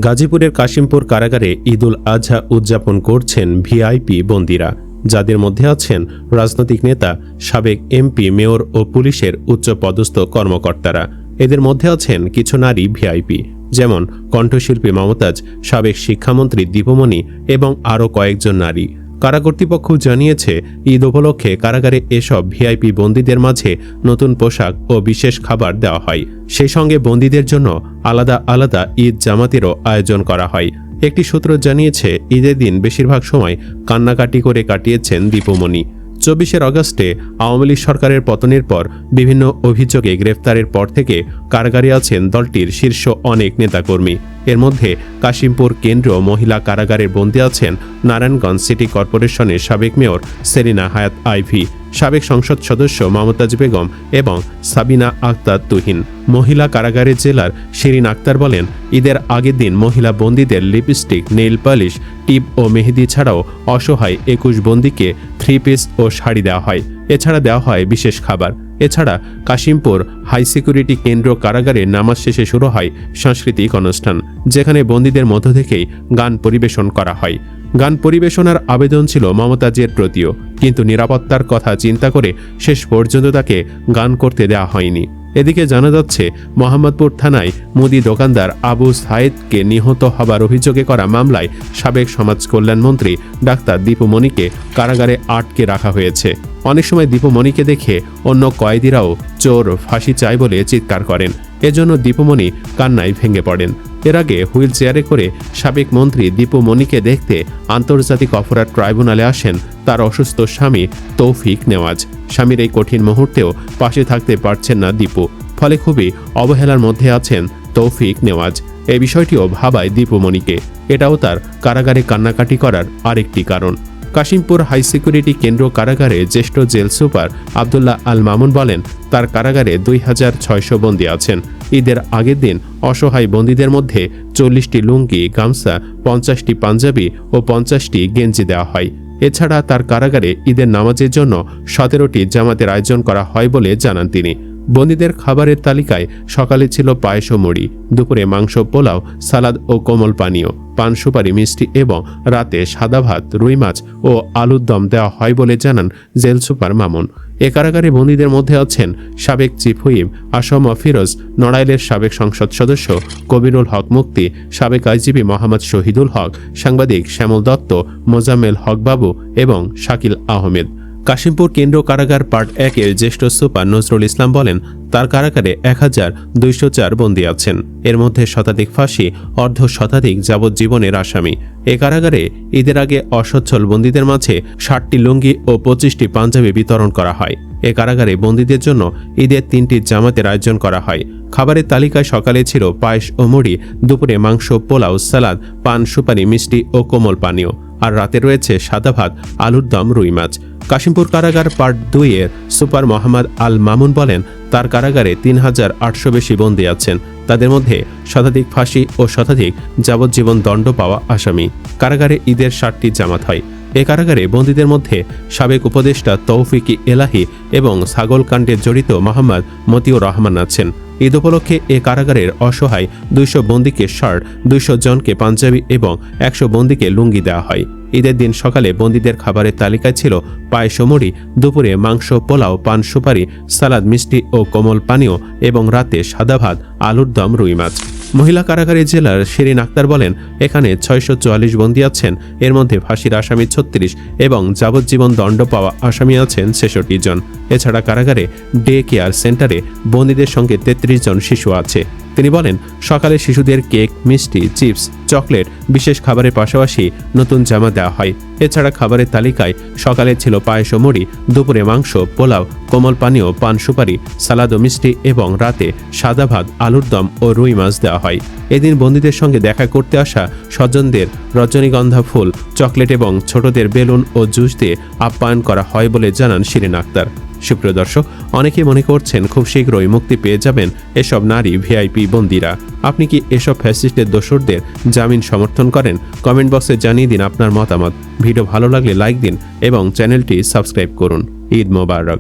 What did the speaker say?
গাজীপুরের কাশিমপুর কারাগারে ঈদুল আজহা উদযাপন করছেন ভিআইপি বন্দীরা, যাদের মধ্যে আছেন রাজনৈতিক নেতা, সাবেক এমপি, মেয়র ও পুলিশের উচ্চপদস্থ কর্মকর্তারা। এদের মধ্যে আছেন কিছু নারী ভিআইপি, যেমন কণ্ঠশিল্পী মমতাজ, সাবেক শিক্ষামন্ত্রী দীপুমণি এবং আরও কয়েকজন নারী। কারা কর্তৃপক্ষ জানিয়েছে, ঈদ উপলক্ষে কারাগারে এসব ভিআইপি বন্দীদের মাঝে নতুন পোশাক ও বিশেষ খাবার দেওয়া হয়। সেই সঙ্গে বন্দীদের জন্য আলাদা আলাদা ঈদ জামাতেরও আয়োজন করা হয়। একটি সূত্র জানিয়েছে, ঈদের দিন বেশিরভাগ সময় কান্নাকাটি করে কাটিয়েছেন দীপুমণি। 24 আগস্টে আওয়ামী লীগ সরকারের পতনের পর বিভিন্ন অভিযোগে গ্রেফতারের পর থেকে কারাগারে আছেন দলটির শীর্ষ অনেক নেতাকর্মী। এর মধ্যে কাশিমপুর কেন্দ্র মহিলা কারাগারের বন্দী আছেন নারায়ণগঞ্জ সিটি কর্পোরেশনের সাবেক মেয়র সেলিনা হায়াত আইভি, সাবেক সংসদ সদস্য মমতাজ বেগম এবং সাবিনা আক্তার তুহিন। মহিলা কারাগারের জেলার শিরিন আক্তার বলেন, ঈদের আগের দিন মহিলা বন্দীদের লিপস্টিক, নেইল পালিশ, টিপ ও মেহেদি ছাড়াও অসহায় 21 বন্দীকে 3 পিস ও শাড়ি দেওয়া হয়। এছাড়া দেওয়া হয় বিশেষ খাবার। এছাড়া কাশিমপুর হাই সিকিউরিটি কেন্দ্র কারাগারে নামাজ শেষে শুরু হয় সাংস্কৃতিক অনুষ্ঠান, যেখানে বন্দীদের মধ্য থেকেই গান পরিবেশন করা হয়। গান পরিবেশনার আবেদন ছিল মমতাজের প্রতিও, কিন্তু নিরাপত্তার কথা চিন্তা করে শেষ পর্যন্ত তাকে গান করতে দেওয়া হয়নি। এদিকে জানা যাচ্ছে, মোহাম্মদপুর থানায় মুদি দোকানদার আবু সাইদকে নিহত হবার অভিযোগে করা মামলায় সাবেক সমাজ কল্যাণমন্ত্রী ডাক্তার দীপুমণিকে কারাগারে আটকে রাখা হয়েছে। অনেক সময় দীপুমণিকে দেখে অন্য কয়েদিরাও চোর, ফাঁসি চায় বলে চিৎকার করেন। এজন্য দীপুমণি কান্নায় ভেঙে পড়েন। এর আগে হুইল চেয়ারে করে সাবেক মন্ত্রী দীপুমণিকে দেখতে আন্তর্জাতিক অপরাধ ট্রাইব্যুনালে আসেন তার অসুস্থ স্বামী তৌফিক নেওয়াজ। স্বামীর এই কঠিন মুহূর্তেও পাশে থাকতে পারছেন না দীপু, ফলে খুবই অবহেলার মধ্যে আছেন তৌফিক নেওয়াজ। এই বিষয়টিও ভাবায় দীপুমণিকে। এটাও তার কারাগারে কান্নাকাটি করার আরেকটি কারণ। কাশিমপুর হাই সিকিউরিটি কেন্দ্র কারাগারে জ্যেষ্ঠ জেল সুপার আবদুল্লাহ আল মামুন বলেন, তার কারাগারে 2600 বন্দী আছেন। ঈদের আগের দিন অসহায় বন্দীদের মধ্যে 40টি লুঙ্গি, গামছা, 50টি পাঞ্জাবি ও 50টি গেঞ্জি দেওয়া হয়। এছাড়া তার কারাগারে ঈদের নামাজের জন্য 17টি জামাতের আয়োজন করা হয় বলে জানান তিনি। বন্দীদের খাবারের তালিকায় সকালে ছিল পায়েস ও মুড়ি, দুপুরে মাংস, পোলাও, সালাদ ও কোমল পানীয়, পান, সুপারি, মিষ্টি এবং রাতে সাদা ভাত, রুই মাছ ও আলুর দম দেওয়া হয় বলে জানান জেল সুপার মামুন। এ কারাগারে বন্দীদের মধ্যে আছেন সাবেক চিফ হুইপ আসম ফিরোজ, নড়াইলের সাবেক সংসদ সদস্য কবিরুল হক মুক্তি, সাবেক আইজিপি মোহাম্মদ শহীদুল হক, সাংবাদিক শ্যামল দত্ত, মোজাম্মেল হক বাবু এবং শাকিল আহমেদ। কাশিমপুর কেন্দ্র কারাগার পার্ট 1-এর জ্যেষ্ঠ সুপার নজরুল ইসলাম বলেন, তার কারাগারে 1204 বন্দী আছেন। এর মধ্যে শতাধিক ফাঁসি, অর্ধ শতাধিক যাবজ্জীবনের আসামি। এ কারাগারে ঈদের আগে অসচ্ছল বন্দীদের মাঝে 60টি লুঙ্গি ও 25টি পাঞ্জাবি বিতরণ করা হয়। এ কারাগারে বন্দীদের জন্য ঈদের 3টি জামাতের আয়োজন করা হয়। খাবারের তালিকায় সকালে ছিল পায়েস ও মুড়ি, দুপুরে মাংস, পোলাও, সালাদ, পান, সুপারি, মিষ্টি ও কোমল পানীয়, আর রাতে রয়েছে সাদা ভাত, আলুর দম, রুই মাছ। কাশিমপুর কারাগার পার্ট 2-এর সুপার মোহাম্মদ আল মামুন বলেন, তার কারাগারে 3800 বেশি বন্দী আছেন। তাদের মধ্যে শতাধিক ফাঁসি ও শতাধিক যাবজ্জীবন দণ্ড পাওয়া আসামি। কারাগারে ঈদের 60টি জামাত হয়। এ কারাগারে বন্দীদের মধ্যে সাবেক উপদেষ্টা তৌফিক এলাহি এবং ছাগল কাণ্ডে জড়িত মোহাম্মদ মতিউর রহমান আছেন। ঈদ উপলক্ষে এ কারাগারের অসহায় 200 বন্দীকে শার্ট, 200 জনকে পাঞ্জাবি এবং 100 বন্দীকে লুঙ্গি দেওয়া হয়। ঈদের দিন সকালে বন্দীদের খাবারের তালিকায় ছিল পায়েস ও মুড়ি, দুপুরে মাংস, পোলাও, পান, সুপারি, সালাদ, মিষ্টি ও কোমল পানীয় এবং রাতে সাদা ভাত, আলুর দম, রুই মাছ। মহিলা কারাগারে জেলার শিরিন আক্তার বলেন, এখানে 644 বন্দী আছেন। এর মধ্যে ফাঁসির আসামি 36 এবং যাবজ্জীবন দণ্ড পাওয়া আসামি আছেন 66 জন। এছাড়া কারাগারে ডে কেয়ার সেন্টারে বন্দীদের সঙ্গে 33 জন শিশু আছে। তিনি বলেন, সকালে শিশুদের কেক, মিষ্টি, চিপস, চকলেট, বিশেষ খাবারের পাশাপাশি নতুন জামা দেওয়া হয়। এছাড়া খাবারের তালিকায় সকালে ছিল পায়েস ও মুড়ি, দুপুরে মাংস, পোলাও, কোমল পানীয়, পান, সুপারি, সালাদ ও মিষ্টি এবং রাতে সাদা ভাত, আলুর দম ও রুই মাছ দেওয়া হয়। এদিন বন্দীদের সঙ্গে দেখা করতে আসা স্বজনদের রজনীগন্ধা ফুল, চকলেট এবং ছোটদের বেলুন ও জুস দিয়ে আপ্যায়ন করা হয় বলে জানান শিরিন আক্তার। সুপ্রিয় দর্শক, অনেকেই মনে করছেন খুব শীঘ্রই মুক্তি পেয়ে যাবেন এসব নারী ভিআইপি বন্দীরা। আপনি কি এসব ফ্যাসিস্টের দোসরদের জামিন সমর্থন করেন? কমেন্ট বক্সে জানিয়ে দিন আপনার মতামত। ভিডিও ভালো লাগলে লাইক দিন এবং চ্যানেলটি সাবস্ক্রাইব করুন। ঈদ মোবারক।